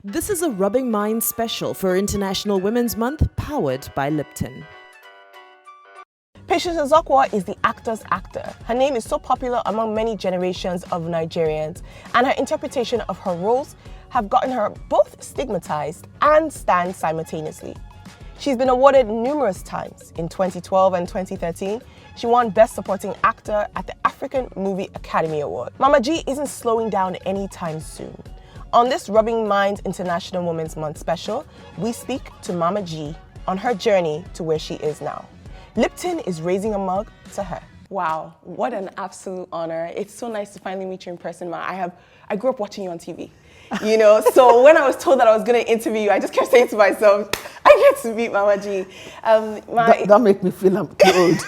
This is a Rubbing Minds special for International Women's Month, powered by Lipton. Patience Ozokwor is the actor's actor. Her name is so popular among many generations of Nigerians, and her interpretation of her roles have gotten her both stigmatized and stand simultaneously. She's been awarded numerous times. In 2012 and 2013, she won Best Supporting Actor at the African Movie Academy Award. Mama G isn't slowing down anytime soon. On this Rubbing Minds International Women's Month special, we speak to Mama G on her journey to where she is now. Lipton is raising a mug to her. Wow, what an absolute honor. It's so nice to finally meet you in person, Ma. I grew up watching you on TV. So when I was told that I was going to interview you, I just kept saying to myself, I get to meet Mama G. Don't make me feel I'm too old.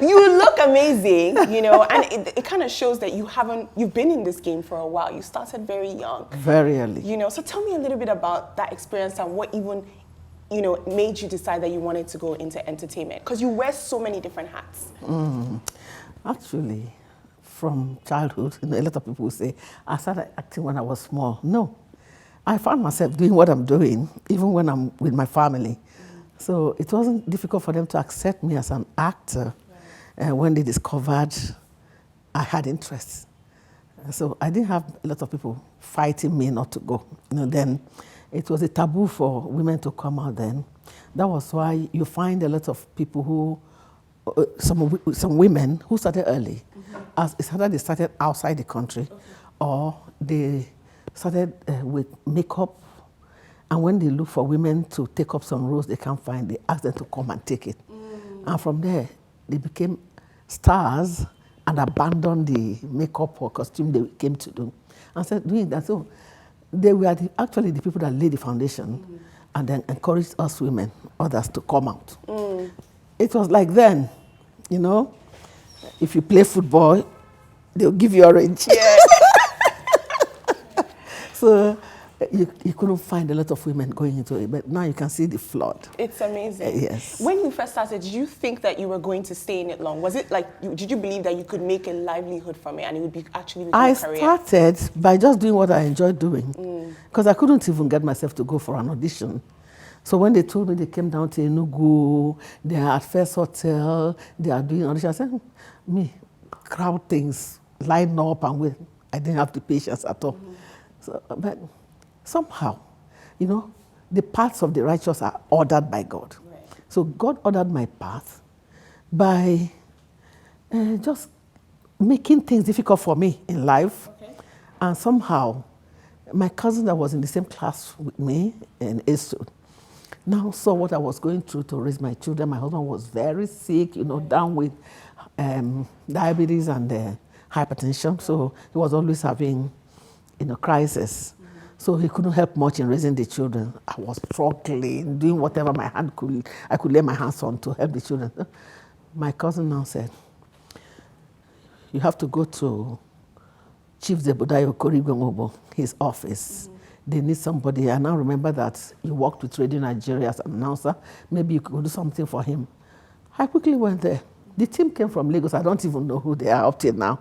You look amazing, and it kind of shows that you've been in this game for a while. You started very young. Very early. So tell me a little bit about that experience and what even, made you decide that you wanted to go into entertainment? Because you wear so many different hats. Actually, from childhood, a lot of people say, I started acting when I was small. No, I found myself doing what I'm doing, even when I'm with my family. So it wasn't difficult for them to accept me as an actor when they discovered I had interest. So I didn't have a lot of people fighting me not to go. Then it was a taboo for women to come out then. That was why you find a lot of people who, some women who started early. They started outside the country, or they started with makeup, and when they look for women to take up some roles they can't find, they ask them to come and take it. And from there, they became stars and abandoned the makeup or costume they came to do and started doing that. So they were actually the people that laid the foundation and then encouraged us women, others, to come out. It was like then, if you play football, they'll give you orange. Yeah. So you couldn't find a lot of women going into it, but now you can see the flood. It's amazing. Yes. When you first started, did you think that you were going to stay in it long? Was it like, did you believe that you could make a livelihood from it and it would be actually become a career? I started by just doing what I enjoyed doing, because I couldn't even get myself to go for an audition. So when they told me they came down to Enugu, they are at First Hotel, they are doing audition, I said, me, crowd things, line up and wait. I didn't have the patience at all. So, but somehow, the paths of the righteous are ordered by God. Right. So God ordered my path by just making things difficult for me in life. Okay. And somehow, my cousin that was in the same class with me in Esu now saw what I was going through to raise my children. My husband was very sick, down with diabetes and hypertension. So he was always having, crisis. So he couldn't help much in raising the children. I was struggling, doing whatever I could lay my hands on to help the children. My cousin now said, you have to go to Chief Zebudayo Korigwengobo, his office. They need somebody. I now remember that you worked with Radio Nigeria as an announcer. Maybe you could do something for him. I quickly went there. The team came from Lagos. I don't even know who they are up till now.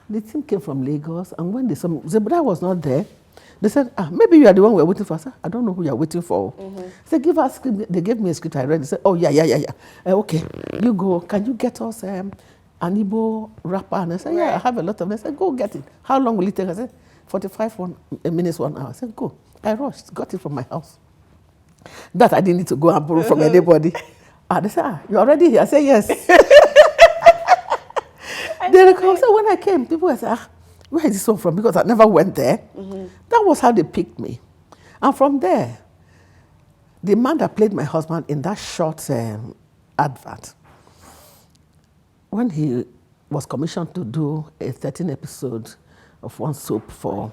The team came from Lagos, and when Zebudayo was not there, they said, maybe you are the one we're waiting for. I said, I don't know who you're waiting for. They said, give us a script. They gave me a script I read. They said, oh, yeah. Okay, you go. Can you get us an Igbo rapper? And I said, yeah, I have a lot of them. They said, go get it. How long will it take? I said, 45 minutes, 1 hour. I said, go. I rushed, got it from my house. That I didn't need to go and borrow from anybody. They said, you already here? I said, yes. So when I came, people were saying, where is this one from? Because I never went there. That was how they picked me. And from there, the man that played my husband in that short advert, when he was commissioned to do a 13 episode of one soap for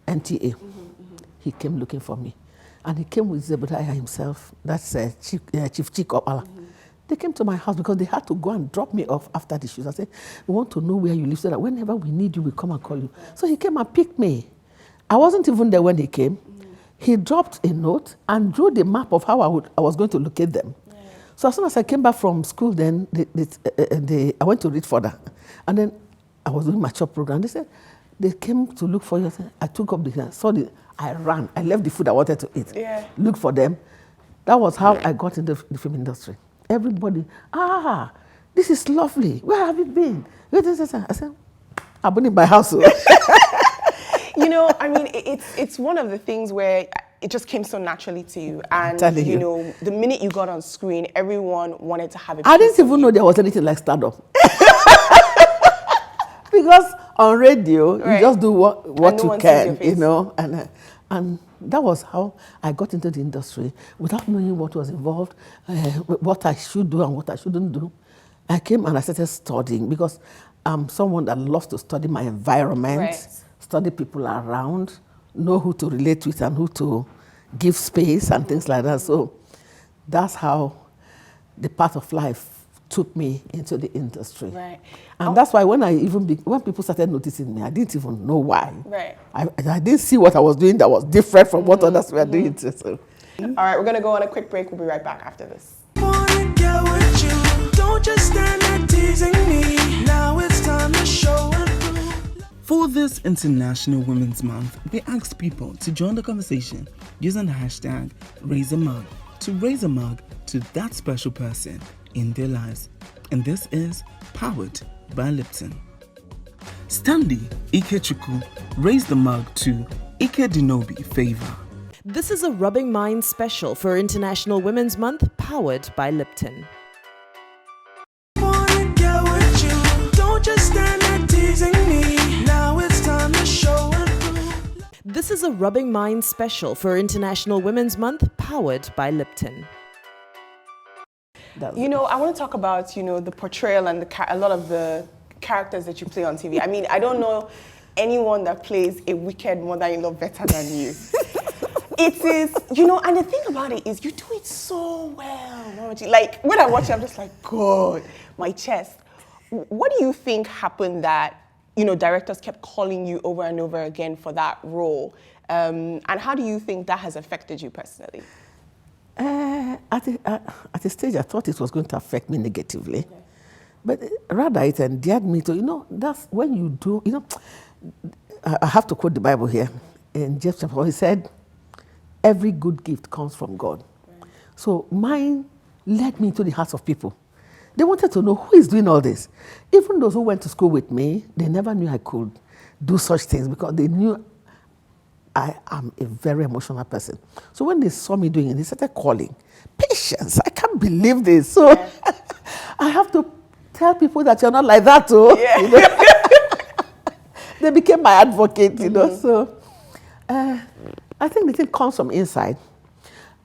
NTA, he came looking for me. And he came with Zebediah himself, that's Chief Chikopala. They came to my house because they had to go and drop me off after the shoot. I said, we want to know where you live so that whenever we need you, we come and call you. So he came and picked me. I wasn't even there when he came. He dropped a note and drew the map of how I was going to locate them. So as soon as I came back from school, then I went to read further. And then I was doing my job program. They said, They came to look for you. I took up I ran. I left the food I wanted to eat. Yeah. Look for them. That was how I got into the film industry. Everybody, this is lovely. Where have you been? I said, I've been in my house. You know, I mean, it's one of the things where it just came so naturally to you. And, you know, the minute you got on screen, everyone wanted to have a piece I didn't even know there was anything like stand-up. Because on radio, you just do what you can, you know. And that was how I got into the industry without knowing what was involved, what I should do and what I shouldn't do. I came and I started studying because I'm someone that loves to study my environment, study people around, know who to relate with and who to give space and things like that. So that's how the path of life took me into the industry. Right. And that's why when people started noticing me, I didn't even know why. Right. I didn't see what I was doing that was different from what others were doing. So. All right, we're going to go on a quick break. We'll be right back after this. Don't just stand there teasing me. Now it's time to show and prove. For this International Women's Month, we asked people to join the conversation using the hashtag #RaiseAMug to raise a mug to that special person in their lives. And this is powered by Lipton. Stanley Ikechukwu raised the mug to Ike Dinobi Favor. This is a Rubbing Minds special for International Women's Month, powered by Lipton. Don't just stand there teasing me. Now it's time to show and prove. This is a Rubbing Minds special for International Women's Month, powered by Lipton. You know, I want to talk about, you know, the portrayal and a lot of the characters that you play on TV. I mean, I don't know anyone that plays a wicked mother-in-law better than you. It is, you know, and the thing about it is you do it so well. Like, when I watch it, I'm just like, God, my chest. What do you think happened that, you know, directors kept calling you over and over again for that role? And how do you think that has affected you personally? At a stage, I thought it was going to affect me negatively. Okay. But rather, it endeared me to, you know, that's when you do, you know, I have to quote the Bible here. In James chapter 4, he said, every good gift comes from God. Right. So mine led me into the hearts of people. They wanted to know who is doing all this. Even those who went to school with me, they never knew I could do such things because they knew I am a very emotional person. So when they saw me doing it, they started calling. Patience, I can't believe this. So I have to tell people that you're not like that, too. Yeah. You know? They became my advocate, you know. So I think the thing comes from inside.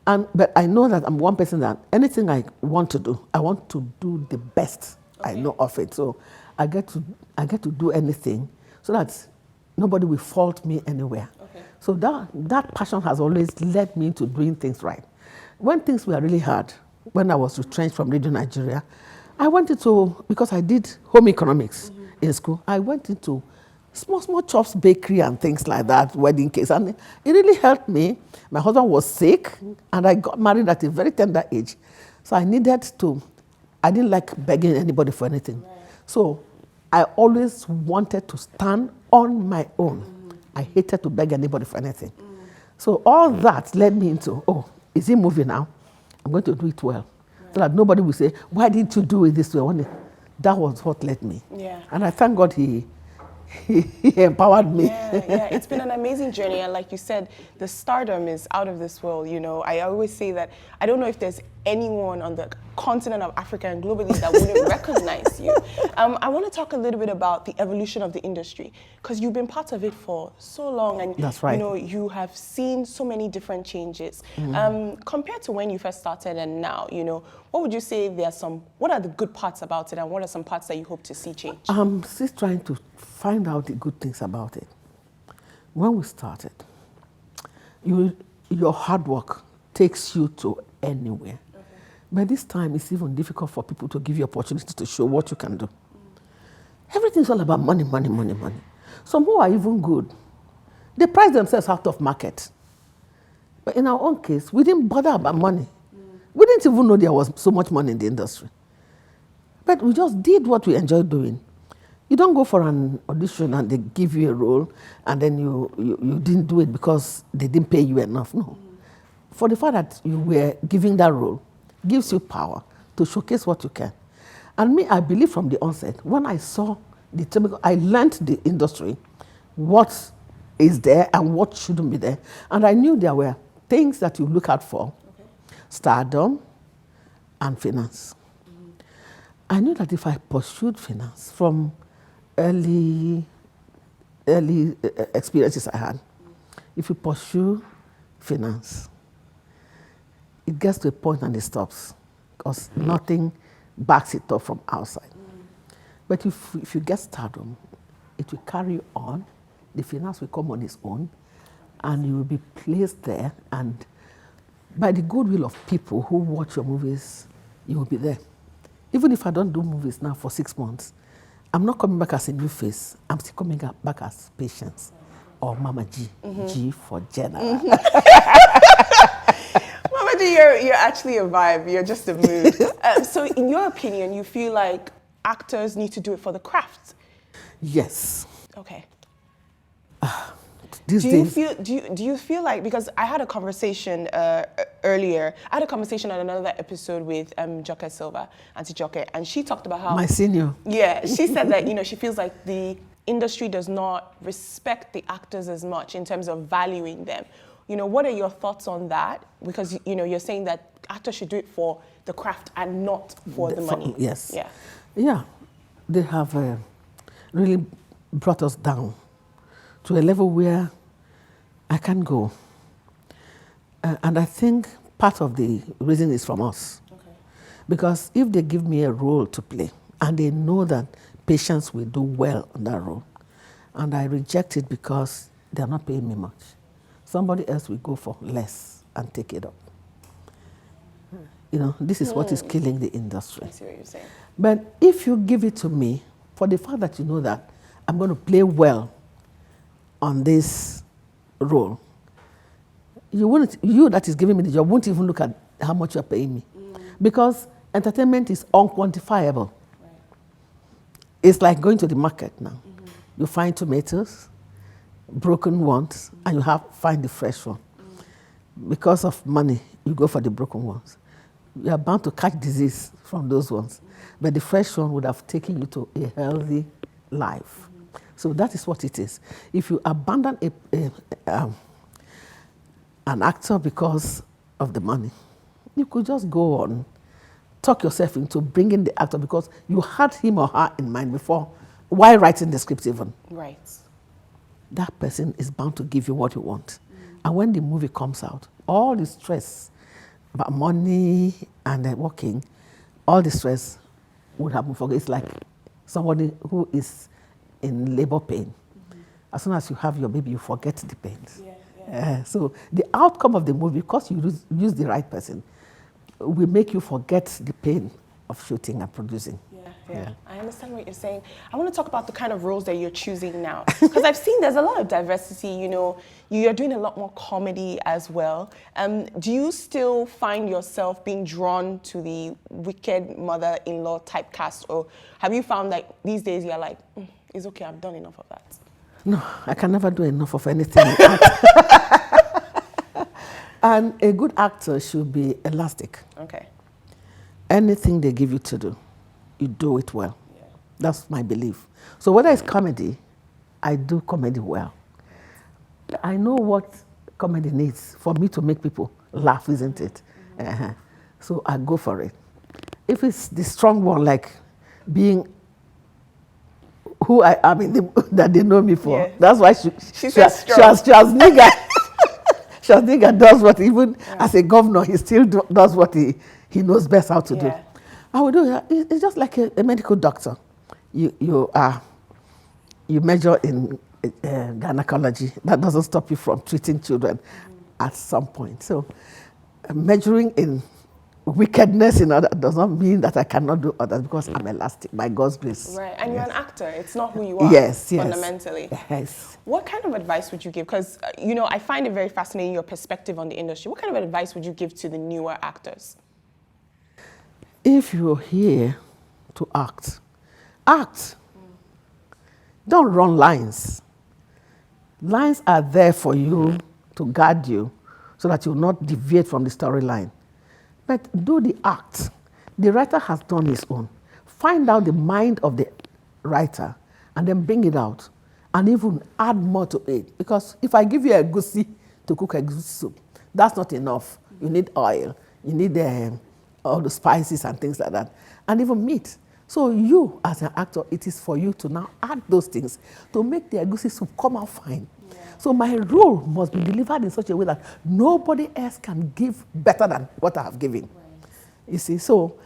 But I know that I'm one person that anything I want to do, I want to do the best I know of it. So I get to do anything so that nobody will fault me anywhere. Okay. So that passion has always led me to doing things right. When things were really hard, when I was retrenched from Radio Nigeria, I went into, because I did home economics in school, I went into small shops, bakery and things like that, wedding cakes, and it really helped me. My husband was sick, and I got married at a very tender age. So I didn't like begging anybody for anything. Right. So I always wanted to stand on my own. I hated to beg anybody for anything. So all that led me into, is he moving now? I'm going to do it well. Right. So that nobody will say, why didn't you do it this way? That was what led me. Yeah. And I thank God he empowered me. Yeah, it's been an amazing journey, and like you said, the stardom is out of this world. You know, I always say that I don't know if there's anyone on the continent of Africa and globally that wouldn't recognize you. I want to talk a little bit about the evolution of the industry, because you've been part of it for so long, and that's right. You know, you have seen so many different changes. Compared to when you first started and now, you know, what would you say what are the good parts about it, and what are some parts that you hope to see change? I'm still trying to find out the good things about it. When we started, your hard work takes you to anywhere. Okay. But this time, it's even difficult for people to give you opportunity to show what you can do. Everything's all about money, money, money, money. Some who are even good, they price themselves out of market. But in our own case, we didn't bother about money. We didn't even know there was so much money in the industry. But we just did what we enjoyed doing. You don't go for an audition and they give you a role and then you didn't do it because they didn't pay you enough. No. For the fact that you were giving that role gives you power to showcase what you can. And me, I believe from the onset, when I saw the typical, I learned the industry, what is there and what shouldn't be there. And I knew there were things that you look out for, stardom and finance. I knew that if I pursued finance from early experiences I had, if you pursue finance, it gets to a point and it stops because nothing backs it up from outside. But if you get stardom, it will carry you on, the finance will come on its own, and you will be placed there, and by the goodwill of people who watch your movies, you will be there. Even if I don't do movies now for 6 months, I'm not coming back as a new face. I'm still coming back as Patience or Mama G. G for General. Mama G, you're actually a vibe. You're just a mood. So in your opinion, you feel like actors need to do it for the craft? Yes. Okay. These Do days, you feel like, because I had a conversation earlier, I had a conversation on another episode with Joke Silva, Auntie Joke, and she talked about how... my senior. Yeah, she said that, she feels like the industry does not respect the actors as much in terms of valuing them. What are your thoughts on that? Because, you're saying that actors should do it for the craft and not for the money. Yes. Yeah. Yeah. They have really brought us down to a level where I can't go. And I think part of the reason is from us. Okay. Because if they give me a role to play and they know that Patience will do well on that role, and I reject it because they're not paying me much, somebody else will go for less and take it up. This is what is killing the industry. I see what you're saying. But if you give it to me, for the fact that you know that I'm going to play well on this role, you that is giving me the job won't even look at how much you're paying me. Because entertainment is unquantifiable. Right. It's like going to the market now. You find tomatoes, broken ones, and you find the fresh one. Because of money, you go for the broken ones. You are bound to catch disease from those ones. But the fresh one would have taken you to a healthy life. So that is what it is. If you abandon an actor because of the money, you could just go on, talk yourself into bringing the actor because you had him or her in mind before, while writing the script even. Right. That person is bound to give you what you want. And when the movie comes out, all the stress about money and working, all the stress would happen for you. It's like somebody who is in labor pain. As soon as you have your baby, you forget the pains. So the outcome of the movie, because you use the right person, will make you forget the pain of shooting and producing. Yeah. I understand what you're saying. I want to talk about the kind of roles that you're choosing now. Because I've seen there's a lot of diversity, you're doing a lot more comedy as well. Do you still find yourself being drawn to the wicked mother-in-law typecast? Or have you found that these days you're like, it's okay, I've done enough of that? No, I can never do enough of anything. And a good actor should be elastic. Okay. Anything they give you to do, you do it well. Yeah. That's my belief. So whether it's comedy, I do comedy well. I know what comedy needs for me to make people laugh, isn't it? So I go for it. If it's the strong one, like being who I am, that they know me for, that's why she has nigger. Nigga does what, even as a governor, he still does what he knows best how to do. I would do that. It's just like a medical doctor. You measure in gynecology. That doesn't stop you from treating children at some point. So measuring in wickedness in others does not mean that I cannot do others, because I'm elastic by God's grace. Right, and you're an actor. It's not who you are. Yes. Fundamentally. Yes. What kind of advice would you give? Because, I find it very fascinating, your perspective on the industry. What kind of advice would you give to the newer actors? If you're here to act. Don't run lines. Lines are there for you to guide you so that you will not deviate from the storyline. But do the act. The writer has done his own. Find out the mind of the writer and then bring it out and even add more to it. Because if I give you a goosey to cook a goosey soup, that's not enough. You need oil. You need all the spices and things like that. And even meat. So you, as an actor, it is for you to now add those things to make the egusi soup come out fine. Yeah. So my role must be delivered in such a way that nobody else can give better than what I have given. Right. You see, so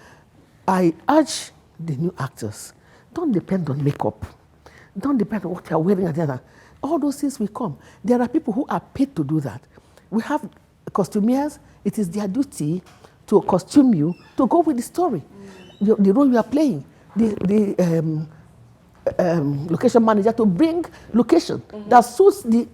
I urge the new actors, don't depend on makeup. Don't depend on what you're wearing and the other. All those things will come. There are people who are paid to do that. We have costumiers. It is their duty to costume you to go with the story, the role you are playing. The location manager to bring location that suits the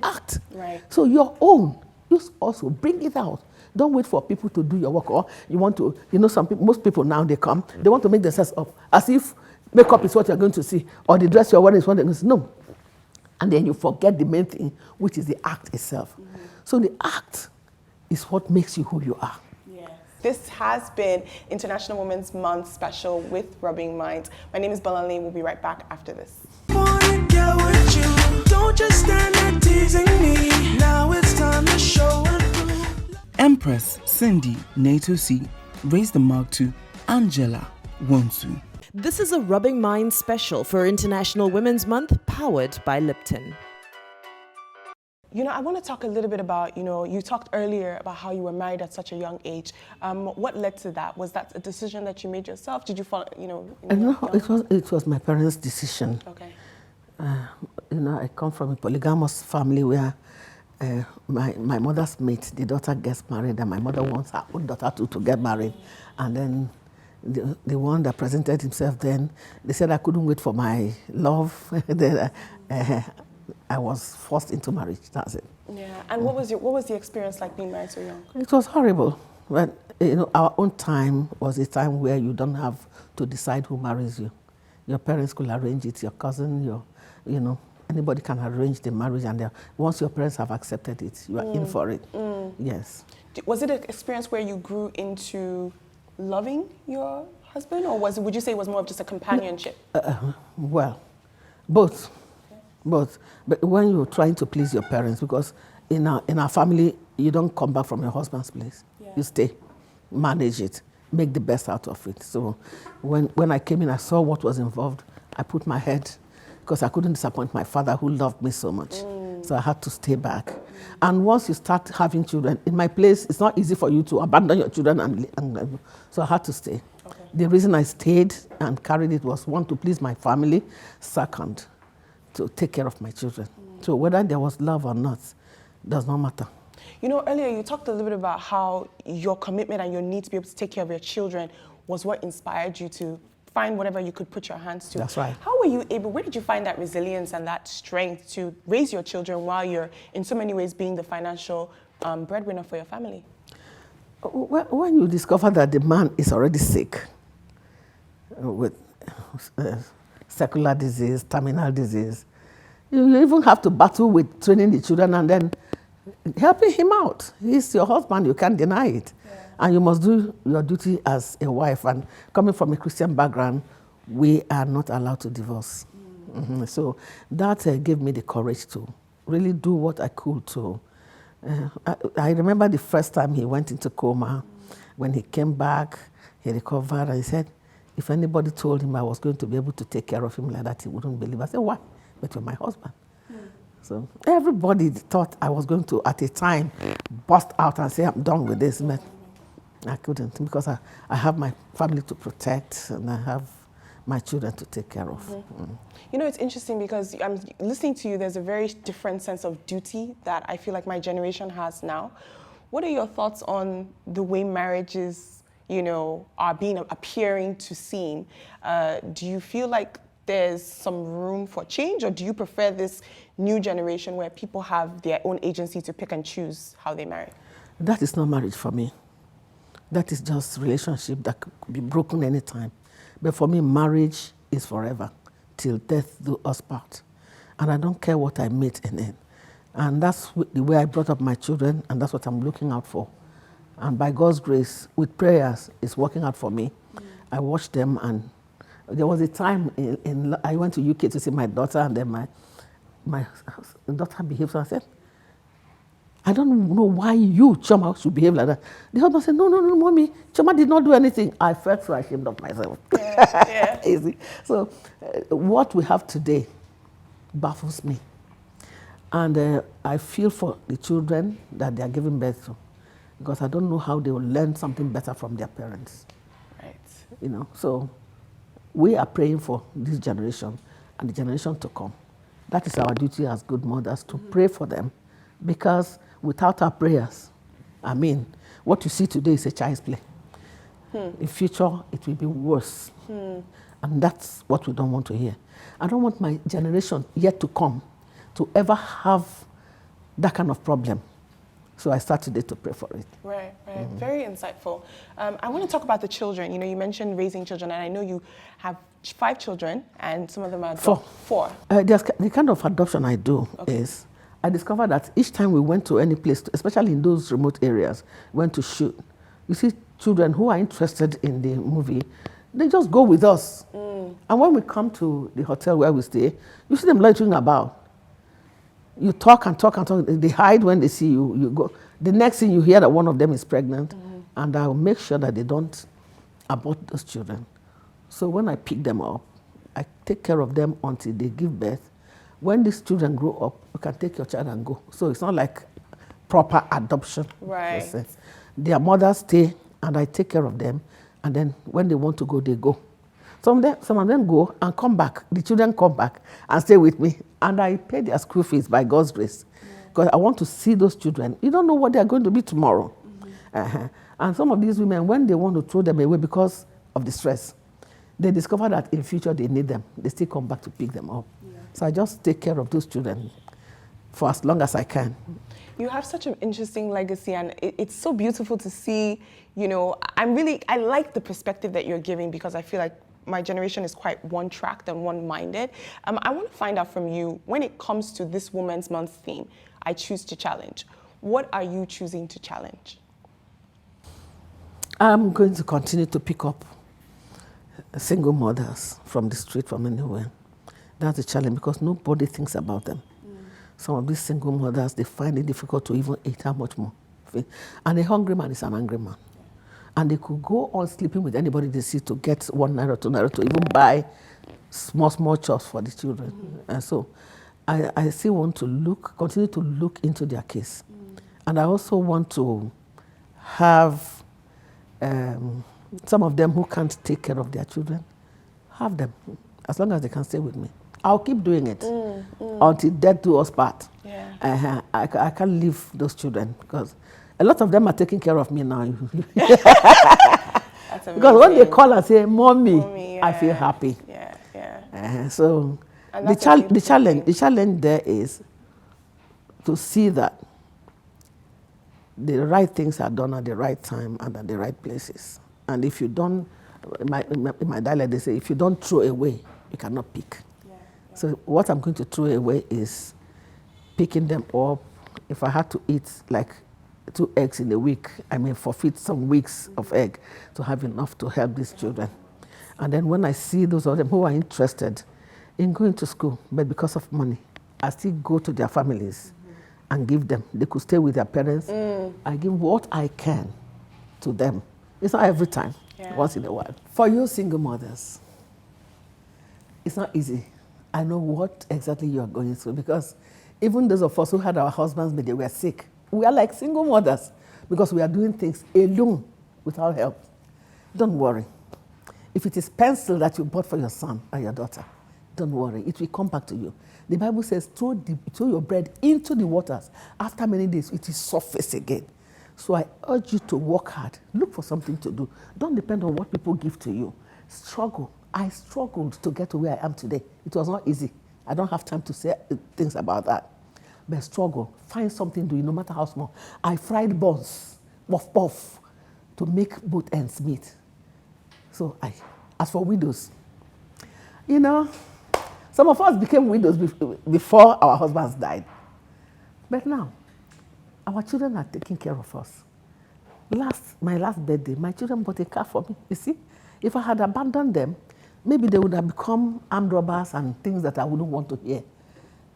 act. Right. So your own, you also bring it out. Don't wait for people to do your work. Or you want to, most people now they come, they want to make themselves up as if makeup is what you're going to see or the dress you're wearing is what they're going to see. No. And then you forget the main thing, which is the act itself. So the act is what makes you who you are. This has been International Women's Month special with Rubbing Minds. My name is Balanli. We'll be right back after this. Don't just stand there teasing me. Now it's time to show and prove. Empress Cindy Nato-C raised the mark to Angela Wonsu. This is a Rubbing Minds special for International Women's Month, powered by Lipton. I want to talk a little bit about, you talked earlier about how you were married at such a young age. What led to that? Was that a decision that you made yourself? Did you follow, No, it was my parents' decision. Okay. I come from a polygamous family where my mother's mate, the daughter gets married, and my mother wants her own daughter to get married. And then the one that presented himself then, they said I couldn't wait for my love. I was forced into marriage. That's it. Yeah. And what was the experience like being married so young? It was horrible. But our own time was a time where you don't have to decide who marries you. Your parents could arrange it. Your cousin, anybody can arrange the marriage, and once your parents have accepted it, you are in for it. Yes. Was it an experience where you grew into loving your husband, or would you say it was more of just a companionship? Well, both. Both. But when you're trying to please your parents, because in our family, you don't come back from your husband's place. Yeah. You stay, manage it, make the best out of it. So when I came in, I saw what was involved. I put my head, because I couldn't disappoint my father who loved me so much. So I had to stay back. And once you start having children, in my place, it's not easy for you to abandon your children. And so I had to stay. Okay. The reason I stayed and carried it was, one, to please my family, second, to take care of my children. So whether there was love or not, does not matter. Earlier you talked a little bit about how your commitment and your need to be able to take care of your children was what inspired you to find whatever you could put your hands to. That's right. How were you able, where did you find that resilience and that strength to raise your children while you're in so many ways being the financial breadwinner for your family? When you discover that the man is already sick with secular disease, terminal disease, you even have to battle with training the children and then helping him out. He's your husband, you can't deny it. Yeah. And you must do your duty as a wife. And coming from a Christian background, we are not allowed to divorce. So that gave me the courage to really do what I could to. I remember the first time he went into coma. When he came back, he recovered, and he said, if anybody told him I was going to be able to take care of him like that, he wouldn't believe. I said, why? But you're my husband. So everybody thought I was going to, at a time, bust out and say, I'm done with this. But I couldn't, because I have my family to protect, and I have my children to take care of. It's interesting because I'm listening to you, there's a very different sense of duty that I feel like my generation has now. What are your thoughts on the way marriages are appearing to seem? Do you feel like there's some room for change, or do you prefer this new generation where people have their own agency to pick and choose how they marry? That is not marriage for me. That is just relationship that could be broken anytime. But for me, marriage is forever, till death do us part. And I don't care what I meet in it. And that's the way I brought up my children, and that's what I'm looking out for. And by God's grace, with prayers, it's working out for me. I watched them, and there was a time I went to UK to see my daughter, and then my daughter behaved, so I said, I don't know why you, Choma, should behave like that. The husband said, no, mommy, Choma did not do anything. I felt so ashamed of myself. Yeah. Easy. So what we have today baffles me. And I feel for the children that they are giving birth to, because I don't know how they will learn something better from their parents. Right. You know, so we are praying for this generation and the generation to come. That is our duty as good mothers, to pray for them, because without our prayers, I mean, what you see today is a child's play. In future, it will be worse. And that's what we don't want to hear. I don't want my generation yet to come to ever have that kind of problem. So I start today to pray for it. Right. Very insightful. I want to talk about the children. You know, you mentioned raising children, and I know you have 5 children, and some of them are 4. The kind of adoption I do is, I discovered that each time we went to any place, especially in those remote areas, went to shoot, you see children who are interested in the movie, they just go with us. And when we come to the hotel where we stay, you see them loitering about. You talk and talk and talk. They hide when they see you. You go. The next thing you hear that one of them is pregnant, and I'll make sure that they don't abort those children. So when I pick them up, I take care of them until they give birth. When these children grow up, you can take your child and go. So it's not like proper adoption. Right. Their mothers stay, and I take care of them. And then when they want to go, they go. Some of them go and come back. The children come back and stay with me. And I pay their school fees by God's grace. Because I want to see those children. You don't know what they are going to be tomorrow. And some of these women, when they want to throw them away because of the stress, they discover that in future they need them. They still come back to pick them up. So I just take care of those children for as long as I can. You have such an interesting legacy, and it's so beautiful to see. You know, I like the perspective that you're giving, because I feel like my generation is quite one-tracked and one-minded. I want to find out from you, when it comes to this Women's Month theme, I choose to challenge. What are you choosing to challenge? I'm going to continue to pick up single mothers from the street, from anywhere. That's a challenge, because nobody thinks about them. Some of these single mothers, they find it difficult to even eat how much more. And a hungry man is an angry man. And they could go on sleeping with anybody they see to get 1 naira, 2 naira, to even buy small chops for the children. And so I still want to continue to look into their case. And I also want to have some of them who can't take care of their children, have them, as long as they can stay with me. I'll keep doing it until death do us part. I can't leave those children, because a lot of them are taking care of me now. Because when they call and say, Mommy, I feel happy. So the challenge there is to see that the right things are done at the right time and at the right places. And if you don't, in my dialect they say, if you don't throw away, you cannot pick. So what I'm going to throw away is picking them up. If I had to eat like 2 eggs in a week, I may forfeit some weeks of egg to have enough to help these children. And then when I see those of them who are interested in going to school, but because of money, I still go to their families and give them. They could stay with their parents. I give what I can to them. It's not every time, once in a while. For you single mothers, it's not easy. I know what exactly you are going through, because even those of us who had our husbands but they were sick, we are like single mothers, because we are doing things alone without help. Don't worry. If it is pencil that you bought for your son or your daughter, don't worry, it will come back to you. The Bible says, throw your bread into the waters. After many days, it will surface again. So I urge you to work hard. Look for something to do. Don't depend on what people give to you. Struggle. I struggled to get to where I am today. It was not easy. I don't have time to say things about that. But struggle. Find something to do, no matter how small. I fried buns, puff, to make both ends meet. So as for widows, you know, Some of us became widows before our husbands died. But now, our children are taking care of us. My last birthday, my children bought a car for me. You see, if I had abandoned them, maybe they would have become armed robbers and things that I wouldn't want to hear.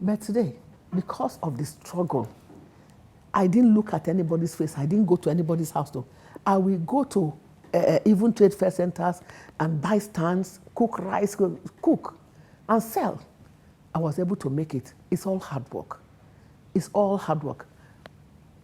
But today, because of the struggle, I didn't look at anybody's face. I didn't go to anybody's house. Though. I will go to even trade fair centers and buy stands, cook rice, cook and sell. I was able to make it. It's all hard work. It's all hard work.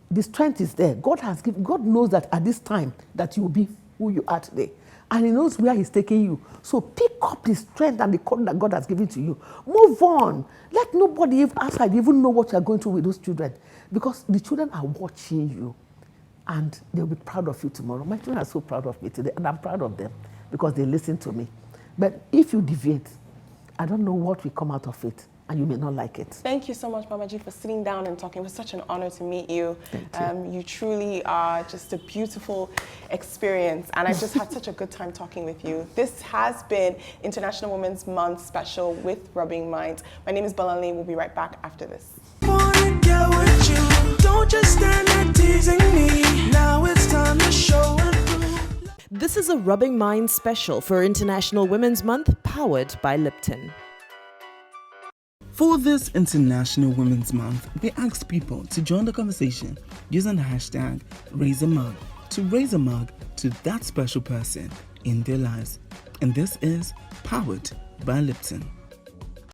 The strength is there. God knows that at this time that you will be who you are today. And he knows where he's taking you. So pick up the strength and the calling that God has given to you. Move on. Let nobody outside even know what you're going through with those children. Because the children are watching you. And they'll be proud of you tomorrow. My children are so proud of me today. And I'm proud of them because they listen to me. But if you deviate, I don't know what will come out of it. And you may not like it. Thank you so much, Mama G, for sitting down and talking. It was such an honor to meet you. Thank you. You truly are just a beautiful experience. And I just had such a good time talking with you. This has been International Women's Month special with Rubbing Minds. My name is Balali. We'll be right back after this. Don't just stand there teasing me. Now it's time to show and prove. This is a Rubbing Minds special for International Women's Month, powered by Lipton. For this International Women's Month, we asked people to join the conversation using the hashtag #RaiseAMug to raise a mug to that special person in their lives. And this is powered by Lipton.